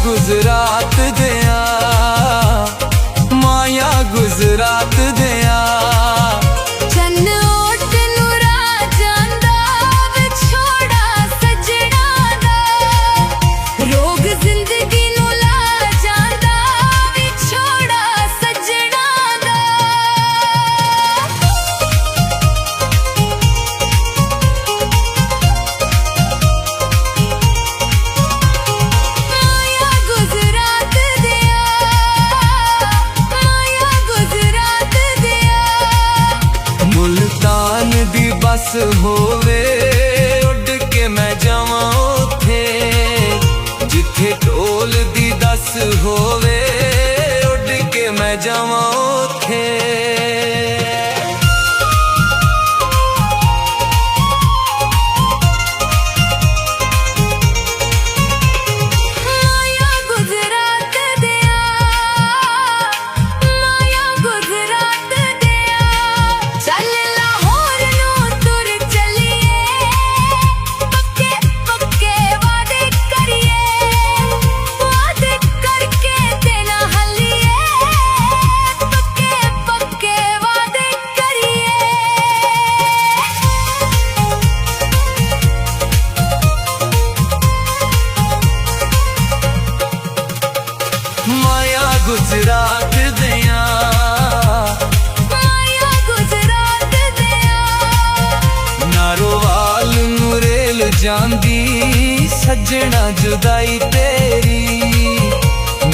गुजरात दिया, माया गुजरात दिया। चन्न ओट नूरा जांदा विछोड़ा सजना दा, रोग जिंदगी नू ला जांदा विछोड़ा सजना दा। माया गुजरात दिया, माया गुजरात दिया। मुल्तान दी बस होवे उड़ के मैं जावां उथे, जिथे ढोल दी दस होवे उड़ के मैं जावां उथे। माया गुजरात दिया, माया गुजरात दिया। चल लाहौर नू तुर चलिए, पक्के पक्के वादे करिए, वादे करके देना हलिए, पक्के पक्के वादे करिए। माया गुजरात दिया, माया गुजरात दिया। नारोवाल नू रेल जांदी सजना जुदाई तेरी,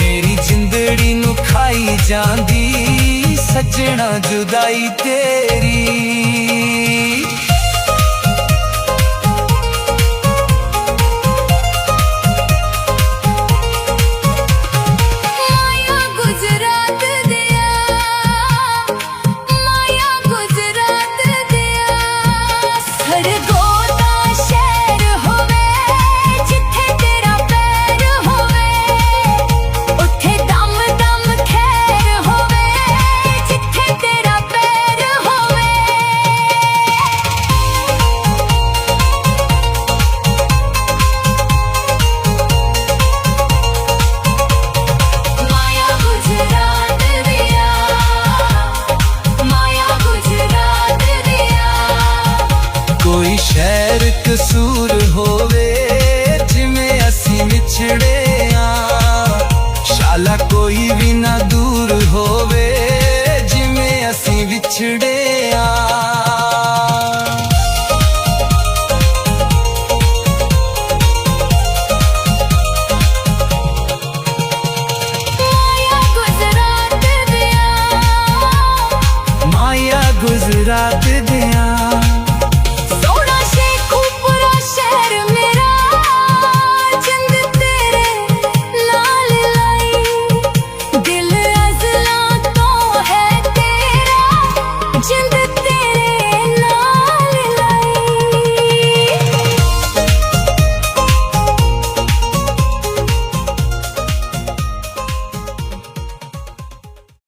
मेरी जिंदड़ी नू खाई जांदी सजना जुदाई तेरी।